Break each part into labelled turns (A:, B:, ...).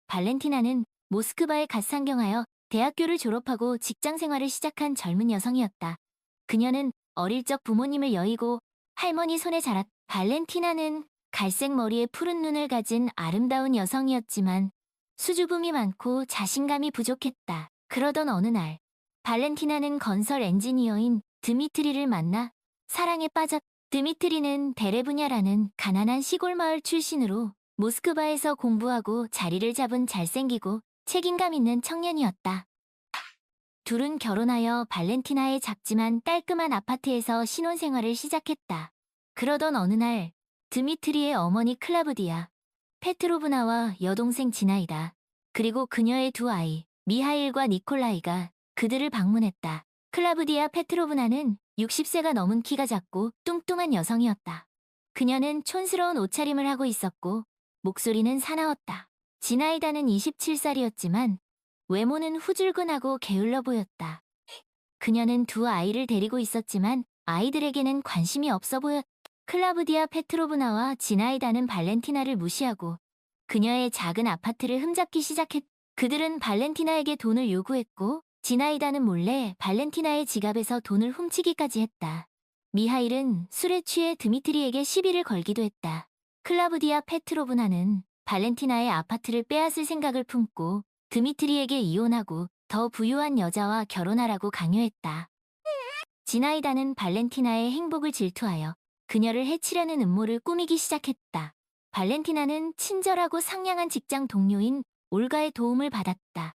A: 발렌티나는 모스크바에 갓 상경하여 대학교를 졸업하고 직장 생활을 시작한 젊은 여성이었다. 그녀는 어릴 적 부모님을 여의고 할머니 손에 자랐다. 발렌티나는 갈색 머리에 푸른 눈을 가진 아름다운 여성이었지만 수줍음이 많고 자신감이 부족했다. 그러던 어느 날, 발렌티나는 건설 엔지니어인 드미트리를 만나 사랑에 빠졌다. 드미트리는 데레브냐라는 가난한 시골 마을 출신으로 모스크바에서 공부하고 자리를 잡은 잘생기고 책임감 있는 청년이었다. 둘은 결혼하여 발렌티나의 작지만 깔끔한 아파트에서 신혼생활을 시작했다. 그러던 어느 날, 드미트리의 어머니 클라부디아, 페트로브나와 여동생 지나이다, 그리고 그녀의 두 아이, 미하일과 니콜라이가 그들을 방문했다. 클라부디아 페트로브나는 60세가 넘은 키가 작고 뚱뚱한 여성이었다. 그녀는 촌스러운 옷차림을 하고 있었고 목소리는 사나웠다. 지나이다는 27살이었지만 외모는 후줄근하고 게을러 보였다. 그녀는 두 아이를 데리고 있었지만 아이들에게는 관심이 없어 보였다. 클라부디아 페트로브나와 지나이다는 발렌티나를 무시하고 그녀의 작은 아파트를 흠잡기 시작했다. 그들은 발렌티나에게 돈을 요구했고 지나이다는 몰래 발렌티나의 지갑에서 돈을 훔치기까지 했다. 미하일은 술에 취해 드미트리에게 시비를 걸기도 했다. 클라부디아 페트로브나는 발렌티나의 아파트를 빼앗을 생각을 품고 드미트리에게 이혼하고 더 부유한 여자와 결혼하라고 강요했다. 지나이다는 발렌티나의 행복을 질투하여 그녀를 해치려는 음모를 꾸미기 시작했다. 발렌티나는 친절하고 상냥한 직장 동료인 올가의 도움을 받았다.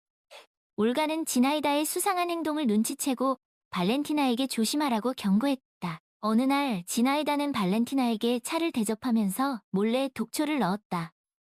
A: 올가는 지나이다의 수상한 행동을 눈치채고 발렌티나에게 조심하라고 경고했다. 어느 날 지나이다는 발렌티나에게 차를 대접하면서 몰래 독초를 넣었다.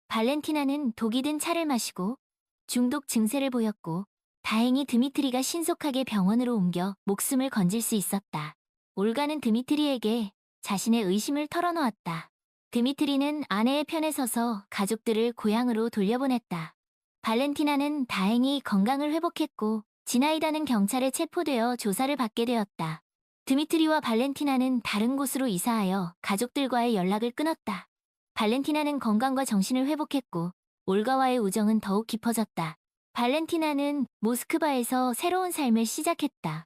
A: 발렌티나는 독이 든 차를 마시고 중독 증세를 보였고 다행히 드미트리가 신속하게 병원으로 옮겨 목숨을 건질 수 있었다. 올가는 드미트리에게 자신의 의심을 털어놓았다. 드미트리는 아내의 편에 서서 가족들을 고향으로 돌려보냈다. 발렌티나는 다행히 건강을 회복했고 지나이다는 경찰에 체포되어 조사를 받게 되었다. 드미트리와 발렌티나는 다른 곳으로 이사하여 가족들과의 연락을 끊었다. 발렌티나는 건강과 정신을 회복했고 올가와의 우정은 더욱 깊어졌다. 발렌티나는 모스크바에서 새로운 삶을 시작했다.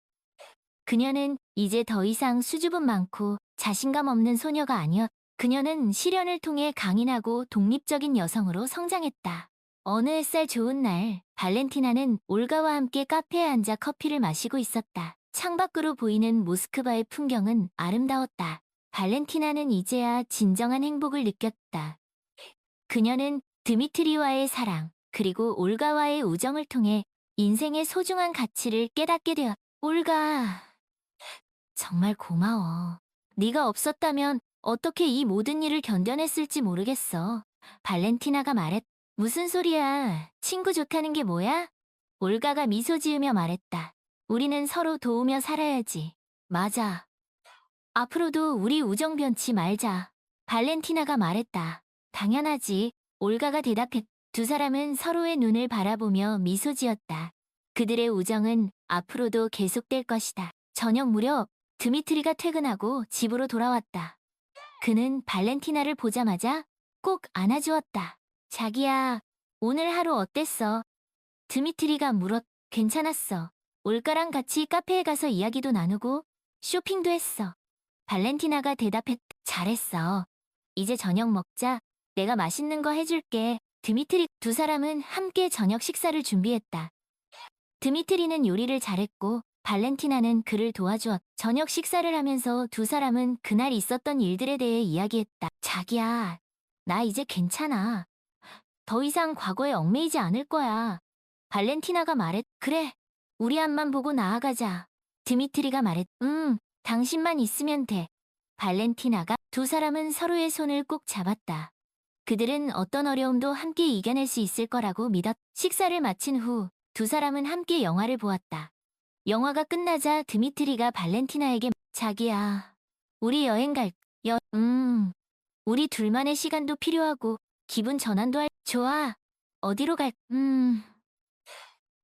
A: 그녀는 이제 더 이상 수줍음 많고 자신감 없는 소녀가 아니었다. 그녀는 시련을 통해 강인하고 독립적인 여성으로 성장했다. 어느 햇살 좋은 날, 발렌티나는 올가와 함께 카페에 앉아 커피를 마시고 있었다. 창밖으로 보이는 모스크바의 풍경은 아름다웠다. 발렌티나는 이제야 진정한 행복을 느꼈다. 그녀는 드미트리와의 사랑, 그리고 올가와의 우정을 통해 인생의 소중한 가치를 깨닫게 되었다. 올가, 정말 고마워. 네가 없었다면 어떻게 이 모든 일을 견뎌냈을지 모르겠어. 발렌티나가 말했다. 무슨 소리야. 친구 좋다는 게 뭐야? 올가가 미소 지으며 말했다. 우리는 서로 도우며 살아야지. 맞아. 앞으로도 우리 우정 변치 말자. 발렌티나가 말했다. 당연하지. 올가가 대답했다. 두 사람은 서로의 눈을 바라보며 미소 지었다. 그들의 우정은 앞으로도 계속될 것이다. 저녁 무렵 드미트리가 퇴근하고 집으로 돌아왔다. 그는 발렌티나를 보자마자 꼭 안아주었다. 자기야, 오늘 하루 어땠어? 드미트리가 물었. 괜찮았어. 올가랑 같이 카페에 가서 이야기도 나누고 쇼핑도 했어. 발렌티나가 대답했다. 잘했어. 이제 저녁 먹자. 내가 맛있는 거 해줄게. 드미트리. 두 사람은 함께 저녁 식사를 준비했다. 드미트리는 요리를 잘했고 발렌티나는 그를 도와주었다. 저녁 식사를 하면서 두 사람은 그날 있었던 일들에 대해 이야기했다. 자기야, 나 이제 괜찮아. 더 이상 과거에 얽매이지 않을 거야. 발렌티나가 말했. 그래, 우리 앞만 보고 나아가자. 드미트리가 말했. 당신만 있으면 돼. 발렌티나가. 두 사람은 서로의 손을 꼭 잡았다. 그들은 어떤 어려움도 함께 이겨낼 수 있을 거라고 믿었. 식사를 마친 후 두 사람은 함께 영화를 보았다. 영화가 끝나자 드미트리가 발렌티나에게 자기야, 우리 여행 갈. 우리 둘만의 시간도 필요하고 기분 전환도 할. 좋아. 어디로 갈.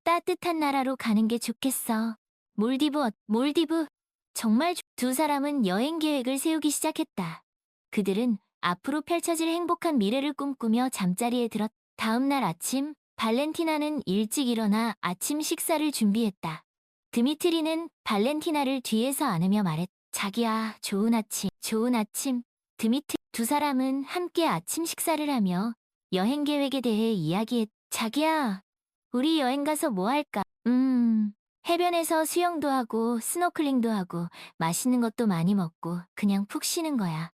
A: 따뜻한 나라로 가는 게 좋겠어. 몰디브. 정말 두 사람은 여행 계획을 세우기 시작했다. 그들은 앞으로 펼쳐질 행복한 미래를 꿈꾸며 잠자리에 들었. 다음 날 아침 발렌티나는 일찍 일어나 아침 식사를 준비했다. 드미트리는 발렌티나를 뒤에서 안으며 말했다. 자기야, 좋은 아침, 좋은 아침. 두 사람은 함께 아침 식사를 하며 여행 계획에 대해 이야기했다. 자기야, 우리 여행 가서 뭐 할까? 해변에서 수영도 하고 스노클링도 하고 맛있는 것도 많이 먹고 그냥 푹 쉬는 거야.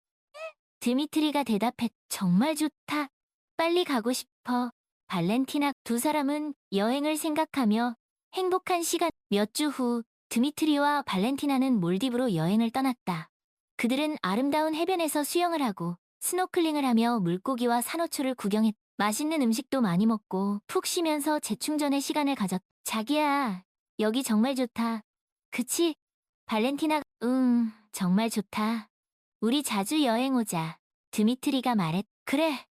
A: 드미트리가 대답했. 정말 좋다. 빨리 가고 싶어. 발렌티나. 두 사람은 여행을 생각하며 행복한 시간. 몇 주 후 드미트리와 발렌티나는 몰디브로 여행을 떠났다. 그들은 아름다운 해변에서 수영을 하고 스노클링을 하며 물고기와 산호초를 구경했. 맛있는 음식도 많이 먹고 푹 쉬면서 재충전의 시간을 가졌. 자기야, 여기 정말 좋다. 그치? 발렌티나가. 정말 좋다. 우리 자주 여행 오자. 드미트리가 말했. 그래,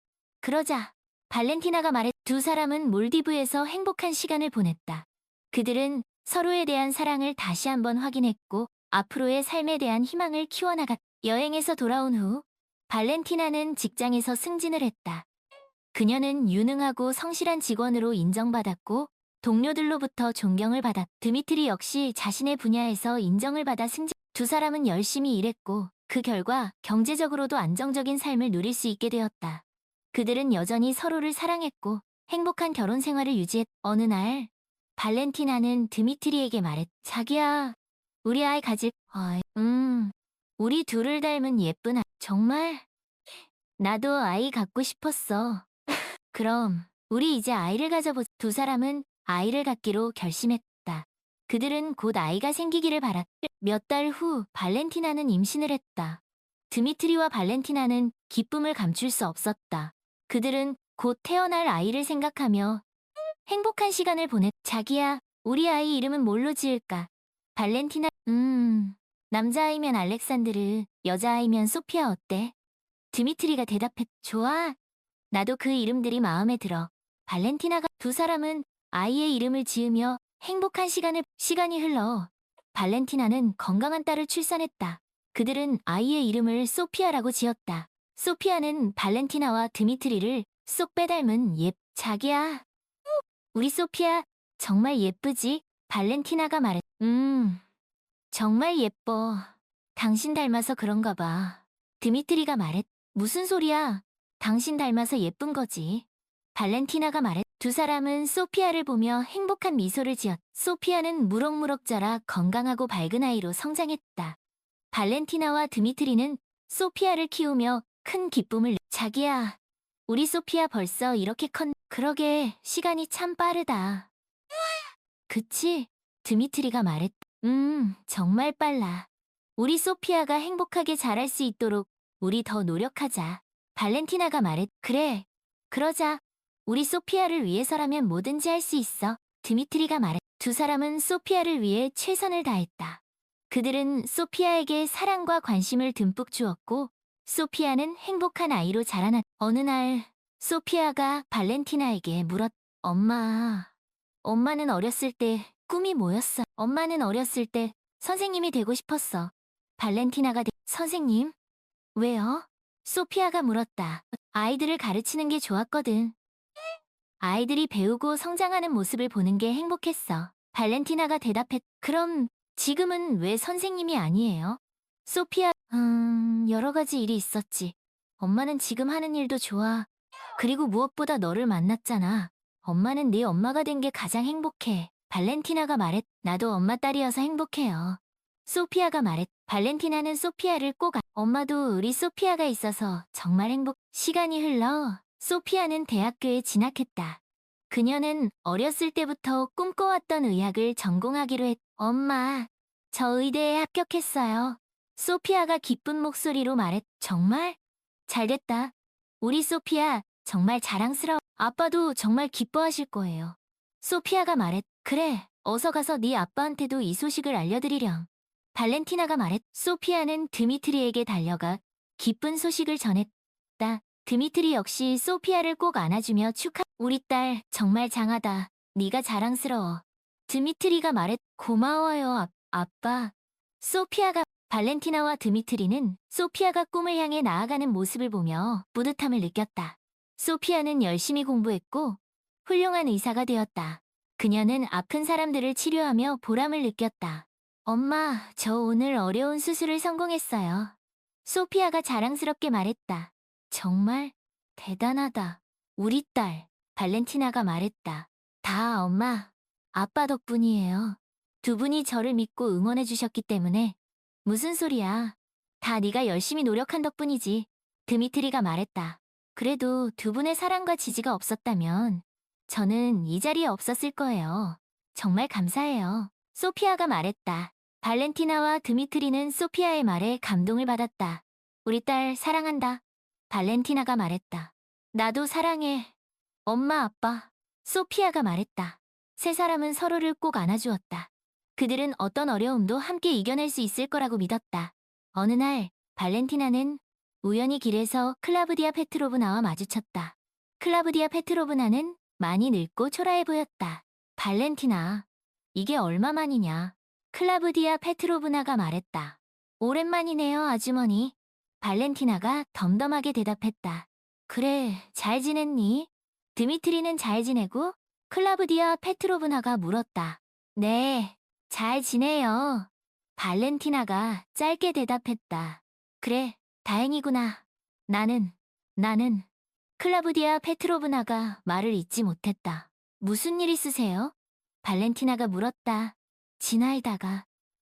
A: 그러자. 발렌티나가 말했. 두 사람은 몰디브에서 행복한 시간을 보냈다. 그들은 서로에 대한 사랑을 다시 한번 확인했고 앞으로의 삶에 대한 희망을 키워나갔. 여행에서 돌아온 후 발렌티나는 직장에서 승진을 했다. 그녀는 유능하고 성실한 직원으로 인정받았고 동료들로부터 존경을 받았. 드미트리 역시 자신의 분야에서 인정을 받아 승진. 두 사람은 열심히 일했고 그 결과 경제적으로도 안정적인 삶을 누릴 수 있게 되었다. 그들은 여전히 서로를 사랑했고 행복한 결혼 생활을 유지했. 어느 날 발렌티나는 드미트리에게 말했. 자기야, 우리 아이 가질. 우리 둘을 닮은 예쁜 아이. 정말? 나도 아이 갖고 싶었어. 그럼 우리 이제 아이를 가져보자. 두 사람은 아이를 갖기로 결심했다. 그들은 곧 아이가 생기기를 바랐. 몇 달 후 발렌티나는 임신을 했다. 드미트리와 발렌티나는 기쁨을 감출 수 없었다. 그들은 곧 태어날 아이를 생각하며 행복한 시간을 보냈. 자기야, 우리 아이 이름은 뭘로 지을까? 발렌티나. 남자아이면 알렉산드르, 여자아이면 소피아 어때? 드미트리가 대답했. 좋아. 나도 그 이름들이 마음에 들어. 발렌티나가. 두 사람은 아이의 이름을 지으며 행복한 시간이 흘러 발렌티나는 건강한 딸을 출산했다. 그들은 아이의 이름을 소피아라고 지었다. 소피아는 발렌티나와 드미트리를 쏙 빼닮은 자기야, 우리 소피아 정말 예쁘지? 발렌티나가 말했. 정말 예뻐. 당신 닮아서 그런가 봐. 드미트리가 말했. 무슨 소리야? 당신 닮아서 예쁜 거지. 발렌티나가 말했. 두 사람은 소피아를 보며 행복한 미소를 지었. 소피아는 무럭무럭 자라 건강하고 밝은 아이로 성장했다. 발렌티나와 드미트리는 소피아를 키우며 큰 기쁨을. 자기야, 우리 소피아 벌써 이렇게 그러게, 시간이 참 빠르다. 그치? 드미트리가 말했. 정말 빨라. 우리 소피아가 행복하게 자랄 수 있도록 우리 더 노력하자. 발렌티나가 말했. 그래, 그러자. 우리 소피아를 위해서라면 뭐든지 할 수 있어. 드미트리가 말했. 두 사람은 소피아를 위해 최선을 다했다. 그들은 소피아에게 사랑과 관심을 듬뿍 주었고 소피아는 행복한 아이로 자라났. 어느 날 소피아가 발렌티나에게 물었. 엄마는 어렸을 때 꿈이 뭐였어? 엄마는 어렸을 때 선생님이 되고 싶었어. 발렌티나가 선생님? 왜요? 소피아가 물었다. 아이들을 가르치는 게 좋았거든. 아이들이 배우고 성장하는 모습을 보는 게 행복했어. 발렌티나가 대답했. 그럼 지금은 왜 선생님이 아니에요? 소피아, 여러 가지 일이 있었지. 엄마는 지금 하는 일도 좋아. 그리고 무엇보다 너를 만났잖아. 엄마는 네 엄마가 된 게 가장 행복해. 발렌티나가 말했. 나도 엄마 딸이어서 행복해요. 소피아가 말했. 발렌티나는 소피아를 엄마도 우리 소피아가 있어서 정말 시간이 흘러 소피아는 대학교에 진학했다. 그녀는 어렸을 때부터 꿈꿔왔던 의학을 전공하기로 했. 엄마, 저 의대에 합격했어요. 소피아가 기쁜 목소리로 말했. 정말? 잘됐다. 우리 소피아 정말 자랑스러워. 아빠도 정말 기뻐하실 거예요. 소피아가 말했. 그래, 어서 가서 네 아빠한테도 이 소식을 알려드리렴. 발렌티나가 말했. 소피아는 드미트리에게 달려가 기쁜 소식을 전했다. 드미트리 역시 소피아를 꼭 안아주며 우리 딸 정말 장하다. 네가 자랑스러워. 드미트리가 말했. 고마워요, 아빠. 소피아가. 발렌티나와 드미트리는 소피아가 꿈을 향해 나아가는 모습을 보며 뿌듯함을 느꼈다. 소피아는 열심히 공부했고 훌륭한 의사가 되었다. 그녀는 아픈 사람들을 치료하며 보람을 느꼈다. 엄마, 저 오늘 어려운 수술을 성공했어요. 소피아가 자랑스럽게 말했다. 정말 대단하다. 우리 딸, 발렌티나가 말했다. 다 엄마, 아빠 덕분이에요. 두 분이 저를 믿고 응원해 주셨기 때문에. 무슨 소리야. 다 네가 열심히 노력한 덕분이지. 드미트리가 말했다. 그래도 두 분의 사랑과 지지가 없었다면 저는 이 자리에 없었을 거예요. 정말 감사해요. 소피아가 말했다. 발렌티나와 드미트리는 소피아의 말에 감동을 받았다. 우리 딸 사랑한다. 발렌티나가 말했다. 나도 사랑해. 엄마, 아빠. 소피아가 말했다. 세 사람은 서로를 꼭 안아주었다. 그들은 어떤 어려움도 함께 이겨낼 수 있을 거라고 믿었다. 어느 날, 발렌티나는 우연히 길에서 클라브디아 페트로브나와 마주쳤다. 클라브디아 페트로브나는 많이 늙고 초라해 보였다. 발렌티나, 이게 얼마만이냐? 클라브디아 페트로브나가 말했다. 오랜만이네요, 아주머니. 발렌티나가 덤덤하게 대답했다. 그래, 잘 지냈니? 드미트리는 잘 지내고 클라브디아 페트로브나가 물었다. 네, 잘 지내요. 발렌티나가 짧게 대답했다. 그래, 다행이구나. 나는 클라브디아 페트로브나가 말을 잇지 못했다. 무슨 일 있으세요? 발렌티나가 물었다.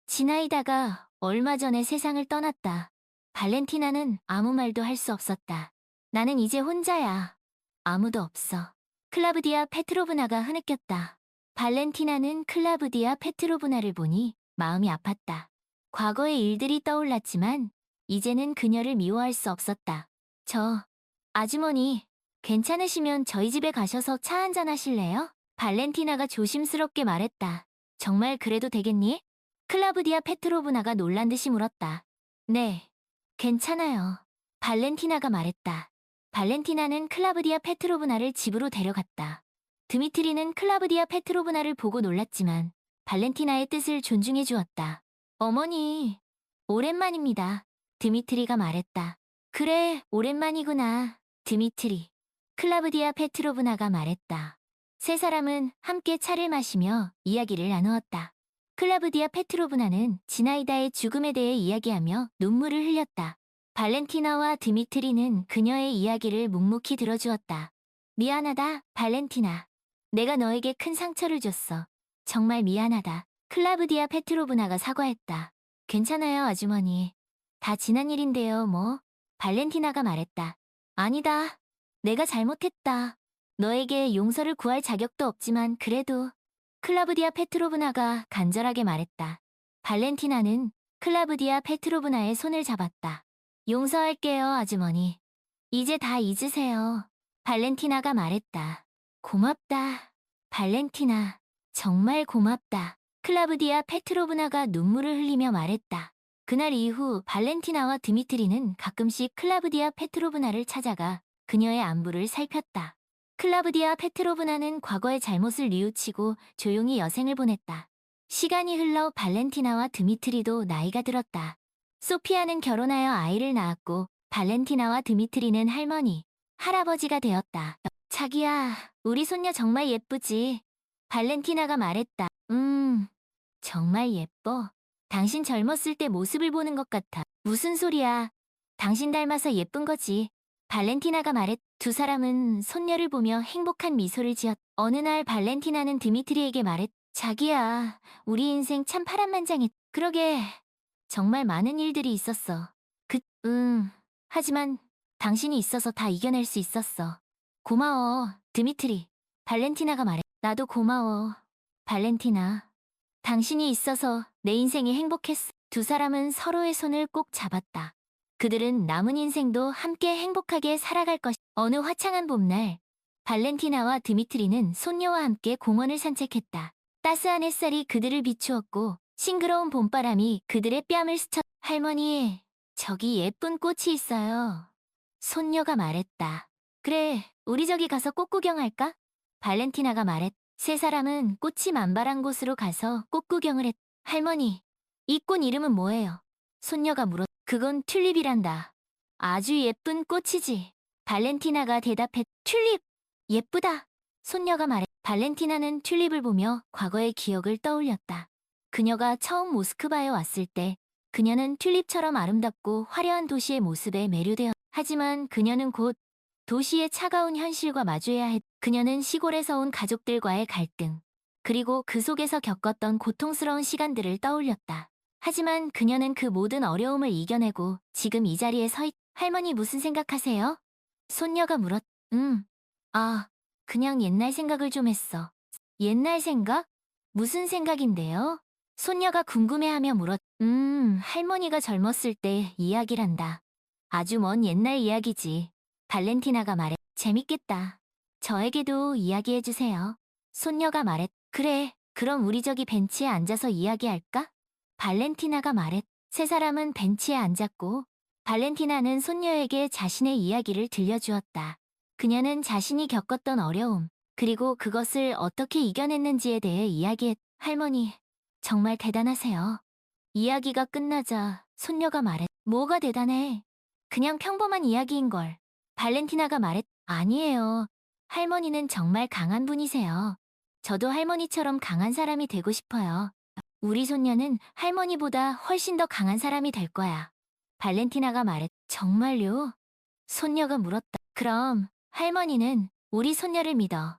A: 지나이다가 얼마 전에 세상을 떠났다. 발렌티나는 아무 말도 할 수 없었다. 나는 이제 혼자야. 아무도 없어. 클라브디아 페트로브나가 흐느꼈다. 발렌티나는 클라브디아 페트로브나를 보니 마음이 아팠다. 과거의 일들이 떠올랐지만 이제는 그녀를 미워할 수 없었다. 아주머니, 괜찮으시면 저희 집에 가셔서 차 한잔 하실래요? 발렌티나가 조심스럽게 말했다. 정말 그래도 되겠니? 클라브디아 페트로브나가 놀란 듯이 물었다. 네, 괜찮아요. 발렌티나가 말했다. 발렌티나는 클라브디아 페트로브나를 집으로 데려갔다. 드미트리는 클라브디아 페트로브나를 보고 놀랐지만 발렌티나의 뜻을 존중해 주었다. 어머니, 오랜만입니다. 드미트리가 말했다. 그래, 오랜만이구나. 드미트리. 클라브디아 페트로브나가 말했다. 세 사람은 함께 차를 마시며 이야기를 나누었다. 클라브디아 페트로브나는 지나이다의 죽음에 대해 이야기하며 눈물을 흘렸다. 발렌티나와 드미트리는 그녀의 이야기를 묵묵히 들어주었다. 미안하다, 발렌티나. 내가 너에게 큰 상처를 줬어. 정말 미안하다. 클라브디아 페트로브나가 사과했다. 괜찮아요, 아주머니. 다 지난 일인데요, 뭐. 발렌티나가 말했다. 아니다. 내가 잘못했다. 너에게 용서를 구할 자격도 없지만 그래도. 클라브디아 페트로브나가 간절하게 말했다. 발렌티나는 클라브디아 페트로브나의 손을 잡았다. 용서할게요, 아주머니. 이제 다 잊으세요. 발렌티나가 말했다. 고맙다. 발렌티나. 정말 고맙다. 클라브디아 페트로브나가 눈물을 흘리며 말했다. 그날 이후 발렌티나와 드미트리는 가끔씩 클라브디아 페트로브나를 찾아가 그녀의 안부를 살폈다. 클라브디아 페트로브나는 과거의 잘못을 뉘우치고 조용히 여생을 보냈다. 시간이 흘러 발렌티나와 드미트리도 나이가 들었다. 소피아는 결혼하여 아이를 낳았고 발렌티나와 드미트리는 할머니, 할아버지가 되었다. 자기야, 우리 손녀 정말 예쁘지? 발렌티나가 말했다. 정말 예뻐. 당신 젊었을 때 모습을 보는 것 같아. 무슨 소리야. 당신 닮아서 예쁜 거지. 발렌티나가 말했. 두 사람은 손녀를 보며 행복한 미소를 지었. 어느 날 발렌티나는 드미트리에게 말했. 자기야, 우리 인생 참 파란만장했. 그러게, 정말 많은 일들이 있었어. 하지만 당신이 있어서 다 이겨낼 수 있었어. 고마워, 드미트리. 발렌티나가 말했. 나도 고마워, 발렌티나. 당신이 있어서 내 인생이 행복했어. 두 사람은 서로의 손을 꼭 잡았다. 그들은 남은 인생도 함께 행복하게 살아갈 것. 어느 화창한 봄날, 발렌티나와 드미트리는 손녀와 함께 공원을 산책했다. 따스한 햇살이 그들을 비추었고 싱그러운 봄바람이 그들의 뺨을 스쳐. 할머니, 저기 예쁜 꽃이 있어요. 손녀가 말했다. 그래, 우리 저기 가서 꽃 구경할까? 발렌티나가 말했. 세 사람은 꽃이 만발한 곳으로 가서 꽃 구경을 했. 할머니, 이 꽃 이름은 뭐예요? 손녀가 물었. 그건 튤립이란다. 아주 예쁜 꽃이지. 발렌티나가 대답했. 튤립! 예쁘다. 손녀가 말해. 발렌티나는 튤립을 보며 과거의 기억을 떠올렸다. 그녀가 처음 모스크바에 왔을 때 그녀는 튤립처럼 아름답고 화려한 도시의 모습에 매료되었. 하지만 그녀는 곧 도시의 차가운 현실과 마주해야 했. 그녀는 시골에서 온 가족들과의 갈등, 그리고 그 속에서 겪었던 고통스러운 시간들을 떠올렸다. 하지만 그녀는 그 모든 어려움을 이겨내고 지금 이 자리에 서 있. 할머니 무슨 생각하세요? 손녀가 물었. 아, 그냥 옛날 생각을 좀 했어. 옛날 생각? 무슨 생각인데요? 손녀가 궁금해하며 물었. 할머니가 젊었을 때 이야기란다. 아주 먼 옛날 이야기지. 발렌티나가 말해. 재밌겠다. 저에게도 이야기해주세요. 손녀가 말했. 그래, 그럼 우리 저기 벤치에 앉아서 이야기할까? 발렌티나가 말했. 세 사람은 벤치에 앉았고, 발렌티나는 손녀에게 자신의 이야기를 들려주었다. 그녀는 자신이 겪었던 어려움, 그리고 그것을 어떻게 이겨냈는지에 대해 이야기했. 할머니, 정말 대단하세요. 이야기가 끝나자 손녀가 말했. 뭐가 대단해? 그냥 평범한 이야기인걸. 발렌티나가 말했. 아니에요. 할머니는 정말 강한 분이세요. 저도 할머니처럼 강한 사람이 되고 싶어요. 우리 손녀는 할머니보다 훨씬 더 강한 사람이 될 거야. 발렌티나가 말했. 정말요? 손녀가 물었다. 그럼 할머니는 우리 손녀를 믿어.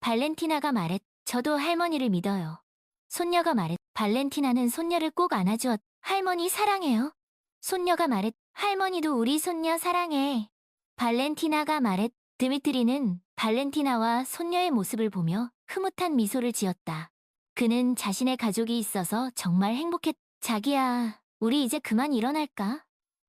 A: 발렌티나가 말했. 저도 할머니를 믿어요. 손녀가 말했. 발렌티나는 손녀를 꼭 안아주었. 할머니 사랑해요. 손녀가 말했. 할머니도 우리 손녀 사랑해. 발렌티나가 말했. 드미트리는 발렌티나와 손녀의 모습을 보며 흐뭇한 미소를 지었다. 그는 자신의 가족이 있어서 정말 행복했. 자기야, 우리 이제 그만 일어날까?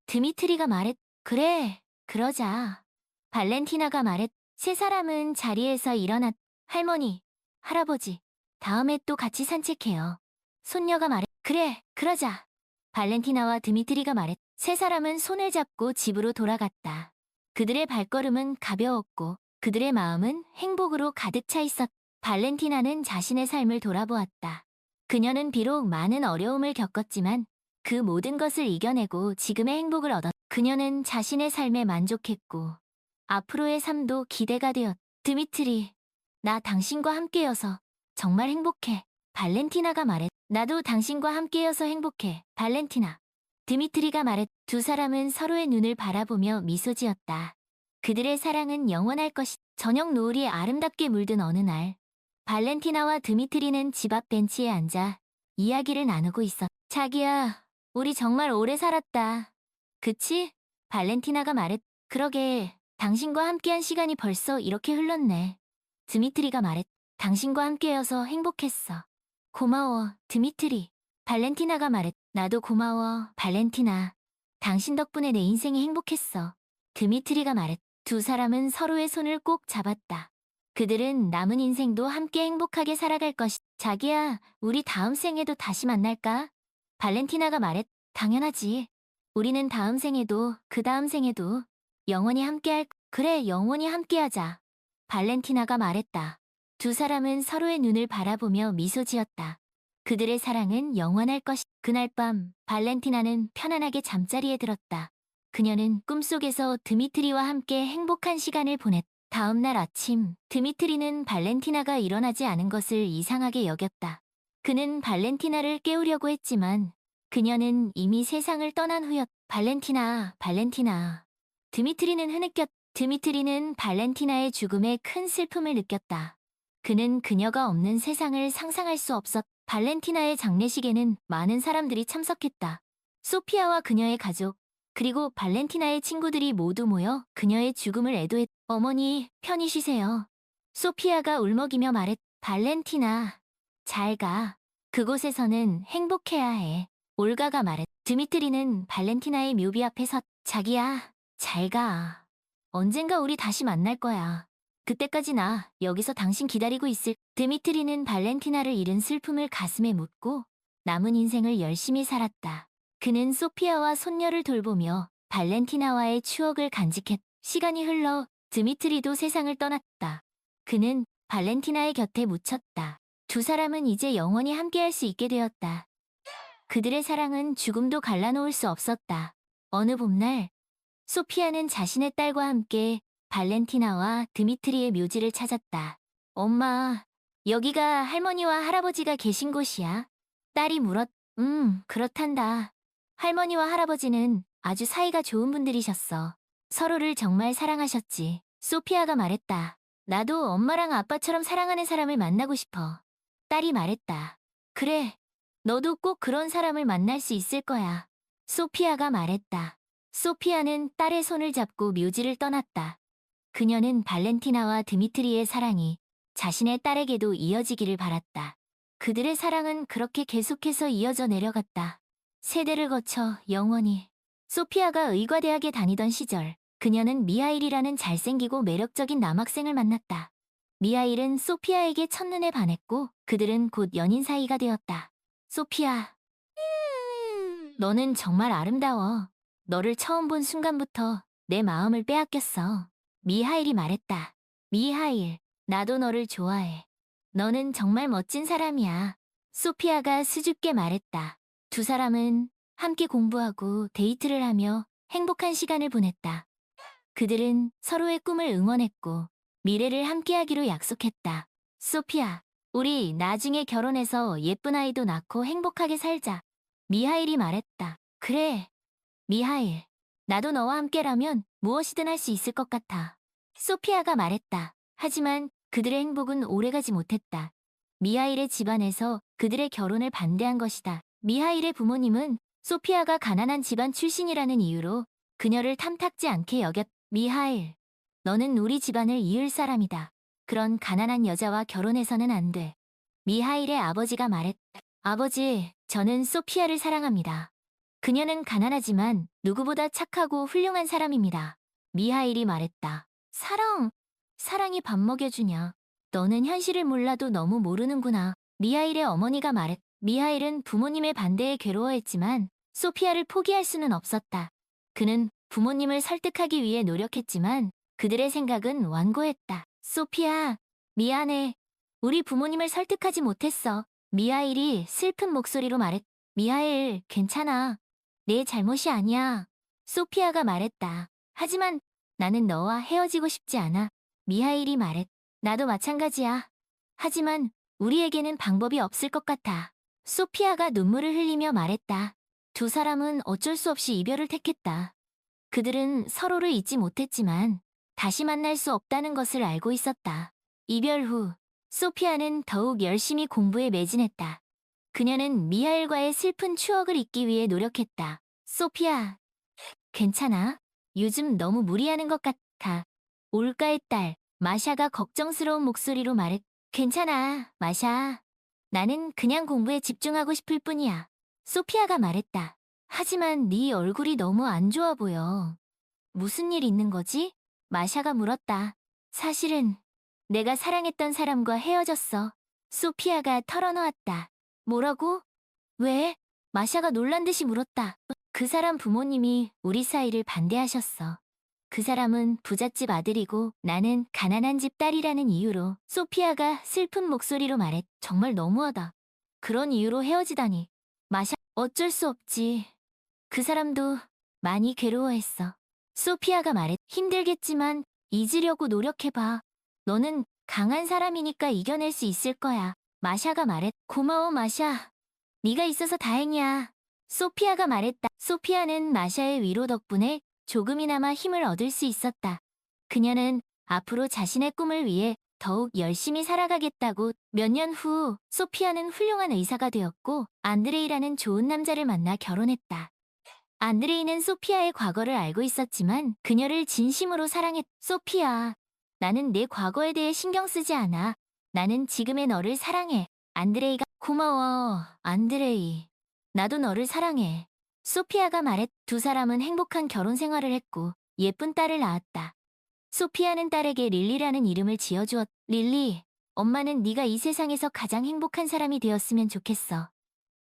A: 드미트리가 말했. 그래, 그러자. 발렌티나가 말했. 세 사람은 자리에서 일어났. 할머니, 할아버지, 다음에 또 같이 산책해요. 손녀가 말했. 그래, 그러자. 발렌티나와 드미트리가 말했. 세 사람은 손을 잡고 집으로 돌아갔다. 그들의 발걸음은 가벼웠고 그들의 마음은 행복으로 가득 차 있었. 발렌티나는 자신의 삶을 돌아보았다. 그녀는 비록 많은 어려움을 겪었지만 그 모든 것을 이겨내고 지금의 행복을 얻었. 그녀는 자신의 삶에 만족했고 앞으로의 삶도 기대가 되었. 드미트리, 나 당신과 함께여서 정말 행복해. 발렌티나가 말했. 나도 당신과 함께여서 행복해. 발렌티나. 드미트리가 말했. 두 사람은 서로의 눈을 바라보며 미소 지었다. 그들의 사랑은 영원할 것이. 저녁 노을이 아름답게 물든 어느 날, 발렌티나와 드미트리는 집 앞 벤치에 앉아 이야기를 나누고 있었. 자기야, 우리 정말 오래 살았다. 그치? 발렌티나가 말했. 그러게, 당신과 함께한 시간이 벌써 이렇게 흘렀네. 드미트리가 말했. 당신과 함께여서 행복했어. 고마워, 드미트리. 발렌티나가 말했. 나도 고마워, 발렌티나. 당신 덕분에 내 인생이 행복했어. 드미트리가 말했. 두 사람은 서로의 손을 꼭 잡았다. 그들은 남은 인생도 함께 행복하게 살아갈 것이. 자기야, 우리 다음 생에도 다시 만날까? 발렌티나가 말했. 당연하지. 우리는 다음 생에도 그 다음 생에도 영원히 함께할. 그래, 영원히 함께하자. 발렌티나가 말했다. 두 사람은 서로의 눈을 바라보며 미소 지었다. 그들의 사랑은 영원할 것이. 그날 밤 발렌티나는 편안하게 잠자리에 들었다. 그녀는 꿈속에서 드미트리와 함께 행복한 시간을 보냈. 다음 날 아침, 드미트리는 발렌티나가 일어나지 않은 것을 이상하게 여겼다. 그는 발렌티나를 깨우려고 했지만 그녀는 이미 세상을 떠난 후였. 발렌티나, 발렌티나. 드미트리는 흐느꼈. 드미트리는 발렌티나의 죽음에 큰 슬픔을 느꼈다. 그는 그녀가 없는 세상을 상상할 수 없었. 발렌티나의 장례식에는 많은 사람들이 참석했다. 소피아와 그녀의 가족, 그리고 발렌티나의 친구들이 모두 모여 그녀의 죽음을 애도했. 어머니, 편히 쉬세요. 소피아가 울먹이며 말했. 발렌티나, 잘 가. 그곳에서는 행복해야 해. 올가가 말했. 드미트리는 발렌티나의 묘비 앞에 섰. 자기야, 잘 가. 언젠가 우리 다시 만날 거야. 그때까지 나 여기서 당신 기다리고 있을. 드미트리는 발렌티나를 잃은 슬픔을 가슴에 묻고 남은 인생을 열심히 살았다. 그는 소피아와 손녀를 돌보며 발렌티나와의 추억을 간직했. 시간이 흘러 드미트리도 세상을 떠났다. 그는 발렌티나의 곁에 묻혔다. 두 사람은 이제 영원히 함께할 수 있게 되었다. 그들의 사랑은 죽음도 갈라놓을 수 없었다. 어느 봄날, 소피아는 자신의 딸과 함께 발렌티나와 드미트리의 묘지를 찾았다. 엄마, 여기가 할머니와 할아버지가 계신 곳이야. 딸이 물었, 그렇단다. 할머니와 할아버지는 아주 사이가 좋은 분들이셨어. 서로를 정말 사랑하셨지. 소피아가 말했다. 나도 엄마랑 아빠처럼 사랑하는 사람을 만나고 싶어. 딸이 말했다. 그래, 너도 꼭 그런 사람을 만날 수 있을 거야. 소피아가 말했다. 소피아는 딸의 손을 잡고 묘지를 떠났다. 그녀는 발렌티나와 드미트리의 사랑이 자신의 딸에게도 이어지기를 바랐다. 그들의 사랑은 그렇게 계속해서 이어져 내려갔다. 세대를 거쳐 영원히. 소피아가 의과대학에 다니던 시절, 그녀는 미하일이라는 잘생기고 매력적인 남학생을 만났다. 미하일은 소피아에게 첫눈에 반했고 그들은 곧 연인 사이가 되었다. 소피아, 너는 정말 아름다워. 너를 처음 본 순간부터 내 마음을 빼앗겼어. 미하일이 말했다. 미하일, 나도 너를 좋아해. 너는 정말 멋진 사람이야. 소피아가 수줍게 말했다. 두 사람은 함께 공부하고 데이트를 하며 행복한 시간을 보냈다. 그들은 서로의 꿈을 응원했고 미래를 함께하기로 약속했다. 소피아, 우리 나중에 결혼해서 예쁜 아이도 낳고 행복하게 살자. 미하일이 말했다. 그래, 미하일. 나도 너와 함께라면 무엇이든 할 수 있을 것 같아. 소피아가 말했다. 하지만 그들의 행복은 오래가지 못했다. 미하일의 집안에서 그들의 결혼을 반대한 것이다. 미하일의 부모님은 소피아가 가난한 집안 출신이라는 이유로 그녀를 탐탁지 않게 여겼. 미하일, 너는 우리 집안을 이을 사람이다. 그런 가난한 여자와 결혼해서는 안 돼. 미하일의 아버지가 말했다. 아버지, 저는 소피아를 사랑합니다. 그녀는 가난하지만 누구보다 착하고 훌륭한 사람입니다. 미하일이 말했다. 사랑이 밥 먹여주냐. 너는 현실을 몰라도 너무 모르는구나. 미하일의 어머니가 말했다. 미하일은 부모님의 반대에 괴로워했지만 소피아를 포기할 수는 없었다. 그는 부모님을 설득하기 위해 노력했지만 그들의 생각은 완고했다. 소피아, 미안해. 우리 부모님을 설득하지 못했어. 미하일이 슬픈 목소리로 말했다. 미하일, 괜찮아. 내 잘못이 아니야. 소피아가 말했다. 하지만 나는 너와 헤어지고 싶지 않아. 미하일이 말했다. 나도 마찬가지야. 하지만 우리에게는 방법이 없을 것 같아. 소피아가 눈물을 흘리며 말했다. 두 사람은 어쩔 수 없이 이별을 택했다. 그들은 서로를 잊지 못했지만 다시 만날 수 없다는 것을 알고 있었다. 이별 후 소피아는 더욱 열심히 공부에 매진했다. 그녀는 미하일과의 슬픈 추억을 잊기 위해 노력했다. 소피아, 괜찮아? 요즘 너무 무리하는 것 같아. 올가의 딸, 마샤가 걱정스러운 목소리로 말했. 괜찮아, 마샤. 나는 그냥 공부에 집중하고 싶을 뿐이야. 소피아가 말했다. 하지만 네 얼굴이 너무 안 좋아 보여. 무슨 일 있는 거지? 마샤가 물었다. 사실은 내가 사랑했던 사람과 헤어졌어. 소피아가 털어놓았다. 뭐라고? 왜? 마샤가 놀란 듯이 물었다. 그 사람 부모님이 우리 사이를 반대하셨어. 그 사람은 부잣집 아들이고 나는 가난한 집 딸이라는 이유로. 소피아가 슬픈 목소리로 말했. 정말 너무하다. 그런 이유로 헤어지다니. 마샤, 어쩔 수 없지. 그 사람도 많이 괴로워했어. 소피아가 말했. 힘들겠지만 잊으려고 노력해봐. 너는 강한 사람이니까 이겨낼 수 있을 거야. 마샤가 말했. 고마워, 마샤. 네가 있어서 다행이야. 소피아가 말했다. 소피아는 마샤의 위로 덕분에 조금이나마 힘을 얻을 수 있었다. 그녀는 앞으로 자신의 꿈을 위해 더욱 열심히 살아가겠다고. 몇 년 후 소피아는 훌륭한 의사가 되었고 안드레이라는 좋은 남자를 만나 결혼했다. 안드레이는 소피아의 과거를 알고 있었지만 그녀를 진심으로 사랑했. 소피아, 나는 내 과거에 대해 신경 쓰지 않아. 나는 지금의 너를 사랑해. 안드레이가. 고마워, 안드레이. 나도 너를 사랑해. 소피아가 말했. 두 사람은 행복한 결혼 생활을 했고 예쁜 딸을 낳았다. 소피아는 딸에게 릴리라는 이름을 지어주었. 릴리, 엄마는 네가 이 세상에서 가장 행복한 사람이 되었으면 좋겠어.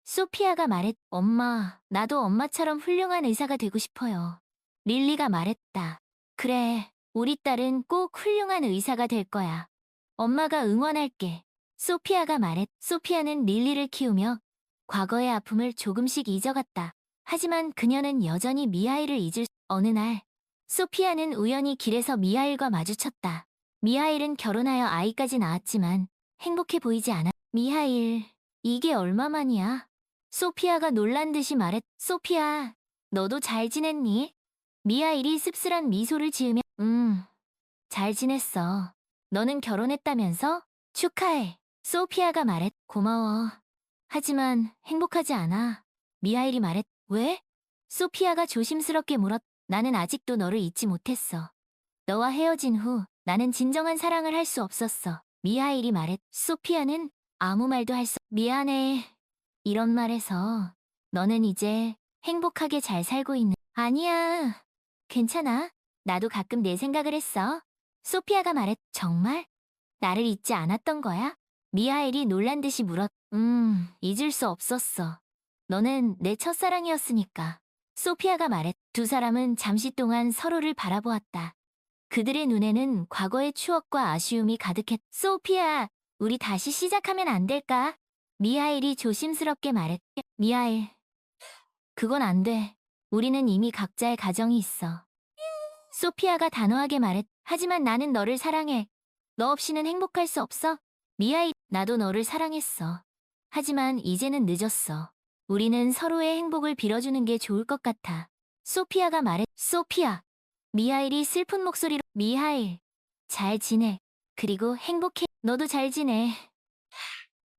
A: 소피아가 말했. 엄마, 나도 엄마처럼 훌륭한 의사가 되고 싶어요. 릴리가 말했다. 그래, 우리 딸은 꼭 훌륭한 의사가 될 거야. 엄마가 응원할게. 소피아가 말했. 소피아는 릴리를 키우며 과거의 아픔을 조금씩 잊어갔다. 하지만 그녀는 여전히 미하일을 잊을. 어느 날 소피아는 우연히 길에서 미하일과 마주쳤다. 미하일은 결혼하여 아이까지 낳았지만 행복해 보이지 않아. 미하일, 이게 얼마만이야? 소피아가 놀란 듯이 말했. 소피아, 너도 잘 지냈니? 미하일이 씁쓸한 미소를 지으며 잘 지냈어. 너는 결혼했다면서? 축하해. 소피아가 말했. 고마워. 하지만 행복하지 않아. 미하일이 말했. 왜? 소피아가 조심스럽게 물었. 나는 아직도 너를 잊지 못했어. 너와 헤어진 후 나는 진정한 사랑을 할 수 없었어. 미하일이 말했. 소피아는 아무 말도 할 수. 미안해. 이런 말에서 너는 이제 행복하게 잘 살고 있는. 아니야. 괜찮아. 나도 가끔 내 생각을 했어. 소피아가 말했. 정말? 나를 잊지 않았던 거야? 미하엘이 놀란 듯이 물었. 잊을 수 없었어. 너는 내 첫사랑이었으니까. 소피아가 말했. 두 사람은 잠시 동안 서로를 바라보았다. 그들의 눈에는 과거의 추억과 아쉬움이 가득했. 소피아, 우리 다시 시작하면 안 될까? 미하엘이 조심스럽게 말했. 미하엘, 그건 안 돼. 우리는 이미 각자의 가정이 있어. 소피아가 단호하게 말했. 하지만 나는 너를 사랑해. 너 없이는 행복할 수 없어. 미하일, 나도 너를 사랑했어. 하지만 이제는 늦었어. 우리는 서로의 행복을 빌어주는 게 좋을 것 같아. 소피아가 말했. 소피아. 미하일이 슬픈 목소리로. 미하일, 잘 지내. 그리고 행복해. 너도 잘 지내.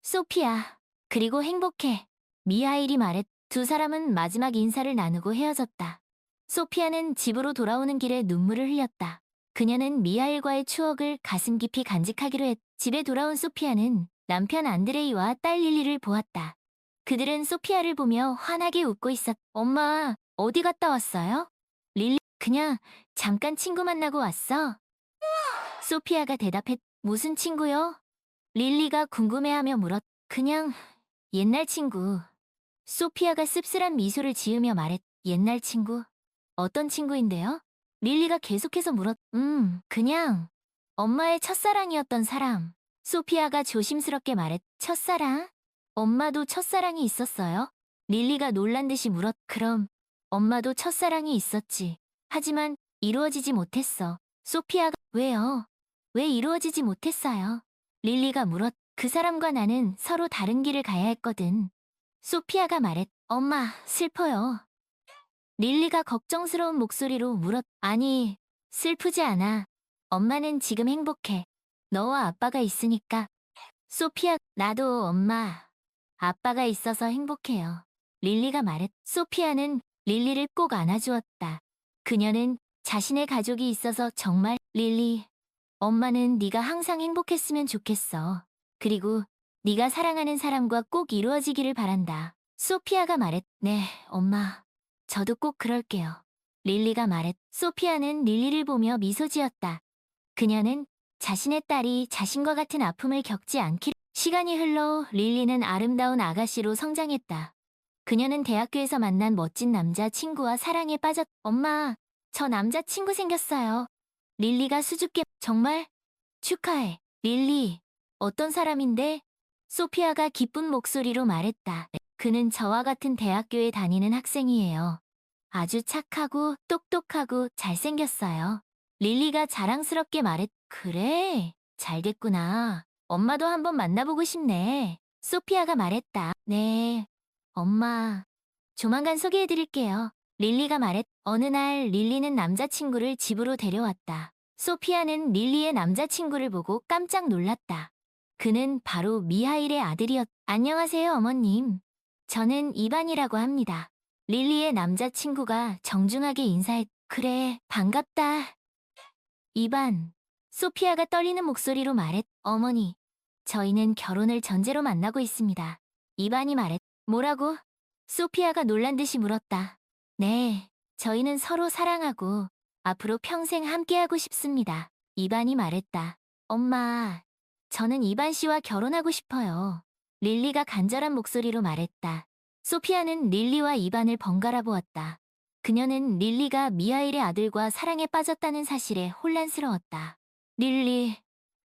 A: 소피아, 그리고 행복해. 미하일이 말했. 두 사람은 마지막 인사를 나누고 헤어졌다. 소피아는 집으로 돌아오는 길에 눈물을 흘렸다. 그녀는 미하일과의 추억을 가슴 깊이 간직하기로 했. 집에 돌아온 소피아는 남편 안드레이와 딸 릴리를 보았다. 그들은 소피아를 보며 환하게 웃고 있었. 엄마, 어디 갔다 왔어요? 릴리, 그냥 잠깐 친구 만나고 왔어. 소피아가 대답했. 무슨 친구요? 릴리가 궁금해하며 물었. 그냥 옛날 친구. 소피아가 씁쓸한 미소를 지으며 말했. 옛날 친구? 어떤 친구인데요? 릴리가 계속해서 물었. 그냥 엄마의 첫사랑이었던 사람. 소피아가 조심스럽게 말했. 첫사랑? 엄마도 첫사랑이 있었어요? 릴리가 놀란 듯이 물었. 그럼 엄마도 첫사랑이 있었지. 하지만 이루어지지 못했어. 소피아가 왜요? 왜 이루어지지 못했어요? 릴리가 물었. 그 사람과 나는 서로 다른 길을 가야 했거든. 소피아가 말했. 엄마, 슬퍼요. 릴리가 걱정스러운 목소리로 물었. 아니, 슬프지 않아. 엄마는 지금 행복해. 너와 아빠가 있으니까. 소피아, 나도 엄마, 아빠가 있어서 행복해요. 릴리가 말했. 소피아는 릴리를 꼭 안아주었다. 그녀는 자신의 가족이 있어서 정말. 릴리, 엄마는 네가 항상 행복했으면 좋겠어. 그리고 네가 사랑하는 사람과 꼭 이루어지기를 바란다. 소피아가 말했. 네, 엄마. 저도 꼭 그럴게요. 릴리가 말했. 소피아는 릴리를 보며 미소 지었다. 그녀는 자신의 딸이 자신과 같은 아픔을 겪지 않기를. 시간이 흘러 릴리는 아름다운 아가씨로 성장했다. 그녀는 대학교에서 만난 멋진 남자 친구와 사랑에 빠졌. 엄마, 저 남자 친구 생겼어요. 릴리가 수줍게. 정말? 축하해. 릴리, 어떤 사람인데? 소피아가 기쁜 목소리로 말했다. 그는 저와 같은 대학교에 다니는 학생이에요. 아주 착하고 똑똑하고 잘생겼어요. 릴리가 자랑스럽게 말했. 그래, 잘 됐구나. 엄마도 한번 만나보고 싶네. 소피아가 말했다. 네, 엄마. 조만간 소개해드릴게요. 릴리가 말했. 어느 날 릴리는 남자친구를 집으로 데려왔다. 소피아는 릴리의 남자친구를 보고 깜짝 놀랐다. 그는 바로 미하일의 아들이었. 안녕하세요, 어머님. 저는 이반이라고 합니다. 릴리의 남자친구가 정중하게 인사했. 그래, 반갑다. 이반. 소피아가 떨리는 목소리로 말했. 어머니, 저희는 결혼을 전제로 만나고 있습니다. 이반이 말했. 뭐라고? 소피아가 놀란 듯이 물었다. 네, 저희는 서로 사랑하고 앞으로 평생 함께하고 싶습니다. 이반이 말했다. 엄마, 저는 이반 씨와 결혼하고 싶어요. 릴리가 간절한 목소리로 말했다. 소피아는 릴리와 이반을 번갈아 보았다. 그녀는 릴리가 미하일의 아들과 사랑에 빠졌다는 사실에 혼란스러웠다. 릴리,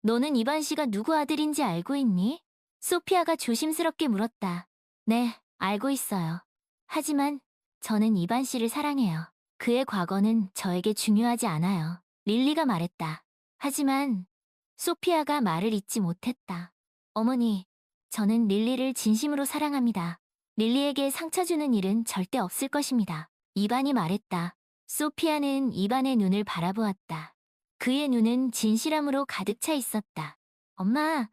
A: 너는 이반 씨가 누구 아들인지 알고 있니? 소피아가 조심스럽게 물었다. 네, 알고 있어요. 하지만 저는 이반 씨를 사랑해요. 그의 과거는 저에게 중요하지 않아요. 릴리가 말했다. 하지만 소피아가 말을 잇지 못했다. 어머니, 저는 릴리를 진심으로 사랑합니다. 릴리에게 상처 주는 일은 절대 없을 것입니다. 이반이 말했다. 소피아는 이반의 눈을 바라보았다. 그의 눈은 진실함으로 가득 차 있었다. 엄마,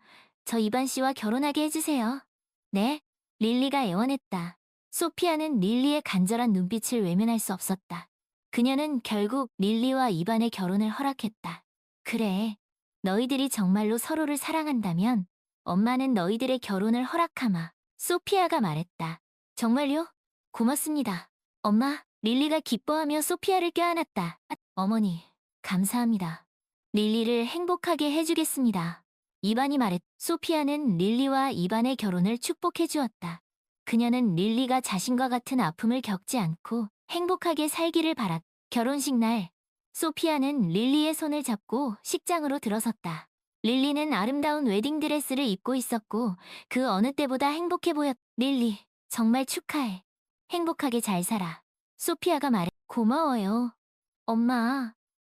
A: 저 이반 씨와 결혼하게 해주세요. 네? 릴리가 애원했다. 소피아는 릴리의 간절한 눈빛을 외면할 수 없었다. 그녀는 결국 릴리와 이반의 결혼을 허락했다. 그래, 너희들이 정말로 서로를 사랑한다면 엄마는 너희들의 결혼을 허락하마. 소피아가 말했다. 정말요? 고맙습니다. 엄마, 릴리가 기뻐하며 소피아를 껴안았다. 어머니, 감사합니다. 릴리를 행복하게 해주겠습니다. 이반이 말했. 소피아는 릴리와 이반의 결혼을 축복해 주었다. 그녀는 릴리가 자신과 같은 아픔을 겪지 않고 행복하게 살기를 바랐. 결혼식 날, 소피아는 릴리의 손을 잡고 식장으로 들어섰다. 릴리는 아름다운 웨딩드레스를 입고 있었고 그 어느 때보다 행복해 보였. 릴리, 정말 축하해. 행복하게 잘 살아. 소피아가 말해. 고마워요.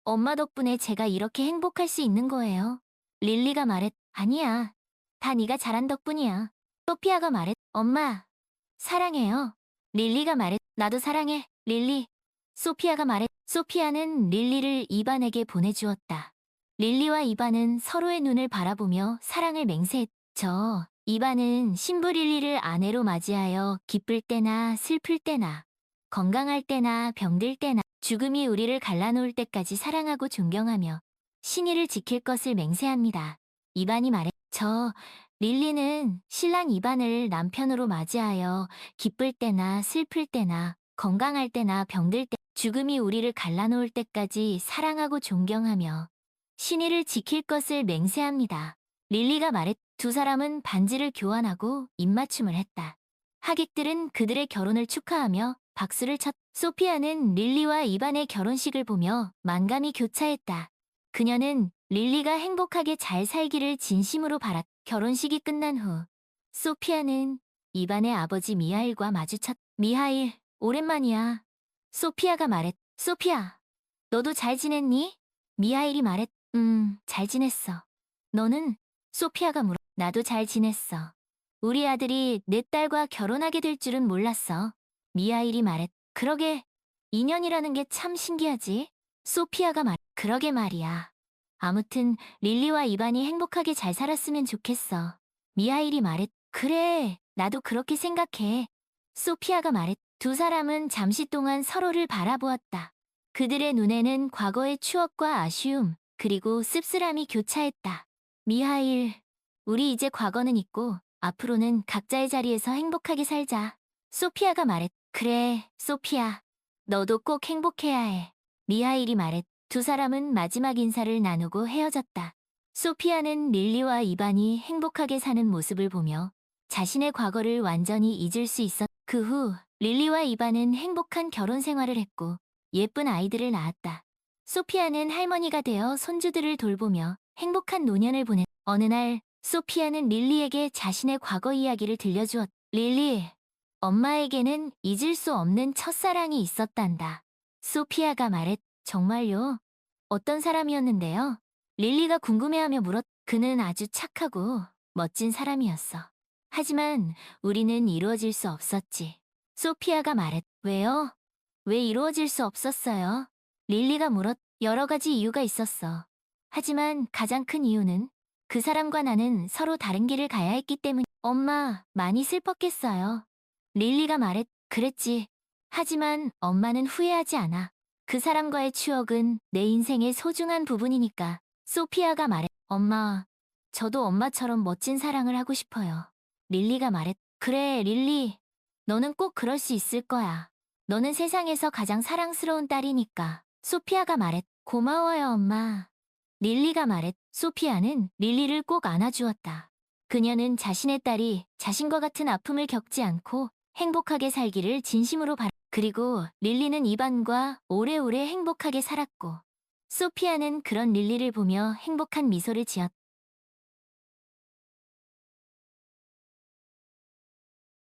A: 엄마 덕분에 제가 이렇게 행복할 수 있는 거예요. 릴리가 말했. 아니야. 다 네가 잘한 덕분이야. 소피아가 말했. 엄마, 사랑해요. 릴리가 말했. 나도 사랑해, 릴리. 소피아가 말했. 소피아는 릴리를 이반에게 보내주었다. 릴리와 이반은 서로의 눈을 바라보며 사랑을 맹세했죠. 이반은 신부 릴리를 아내로 맞이하여 기쁠 때나 슬플 때나 건강할 때나 병들 때나 죽음이 우리를 갈라놓을 때까지 사랑하고 존경하며 신의를 지킬 것을 맹세합니다. 이반이 말해. 릴리는 신랑 이반을 남편으로 맞이하여 기쁠 때나 슬플 때나 건강할 때나 병들 때 죽음이 우리를 갈라놓을 때까지 사랑하고 존경하며 신의를 지킬 것을 맹세합니다. 릴리가 말했. 두 사람은 반지를 교환하고 입맞춤을 했다. 하객들은 그들의 결혼을 축하하며 박수를 쳤. 소피아는 릴리와 이반의 결혼식을 보며 만감이 교차했다. 그녀는 릴리가 행복하게 잘 살기를 진심으로 바랐. 결혼식이 끝난 후 소피아는 이반의 아버지 미하일과 마주쳤. 미하일, 오랜만이야. 소피아가 말했. 소피아, 너도 잘 지냈니? 미하일이 말했. 잘 지냈어. 너는? 소피아가 물어. 나도 잘 지냈어. 우리 아들이 내 딸과 결혼하게 될 줄은 몰랐어. 미하일이 말했. 그러게, 인연이라는 게 참 신기하지? 소피아가 말. 그러게 말이야. 아무튼 릴리와 이반이 행복하게 잘 살았으면 좋겠어. 미하일이 말했. 그래, 나도 그렇게 생각해. 소피아가 말했. 두 사람은 잠시 동안 서로를 바라보았다. 그들의 눈에는 과거의 추억과 아쉬움, 그리고 씁쓸함이 교차했다. 미하일, 우리 이제 과거는 잊고 앞으로는 각자의 자리에서 행복하게 살자. 소피아가 말했. 그래, 소피아. 너도 꼭 행복해야 해. 미하일이 말했. 두 사람은 마지막 인사를 나누고 헤어졌다. 소피아는 릴리와 이반이 행복하게 사는 모습을 보며 자신의 과거를 완전히 잊을 수 있었. 그 후 릴리와 이반은 행복한 결혼 생활을 했고 예쁜 아이들을 낳았다. 소피아는 할머니가 되어 손주들을 돌보며 행복한 노년을 보냈. 어느 날 소피아는 릴리에게 자신의 과거 이야기를 들려주었. 릴리, 엄마에게는 잊을 수 없는 첫사랑이 있었단다. 소피아가 말했. 정말요? 어떤 사람이었는데요? 릴리가 궁금해하며 물었. 그는 아주 착하고 멋진 사람이었어. 하지만 우리는 이루어질 수 없었지. 소피아가 말했. 왜요? 왜 이루어질 수 없었어요? 릴리가 물었. 여러 가지 이유가 있었어. 하지만 가장 큰 이유는 그 사람과 나는 서로 다른 길을 가야 했기 때문. 엄마, 많이 슬펐겠어요. 릴리가 말했. 그랬지. 하지만 엄마는 후회하지 않아. 그 사람과의 추억은 내 인생의 소중한 부분이니까. 소피아가 말했. 엄마, 저도 엄마처럼 멋진 사랑을 하고 싶어요. 릴리가 말했. 그래, 릴리. 너는 꼭 그럴 수 있을 거야. 너는 세상에서 가장 사랑스러운 딸이니까. 소피아가 말했. 고마워요, 엄마. 릴리가 말했. 소피아는 릴리를 꼭 안아주었다. 그녀는 자신의 딸이 자신과 같은 아픔을 겪지 않고 행복하게 살기를 진심으로 바랐. 그리고 릴리는 이반과 오래오래 행복하게 살았고 소피아는 그런 릴리를 보며 행복한 미소를 지었다.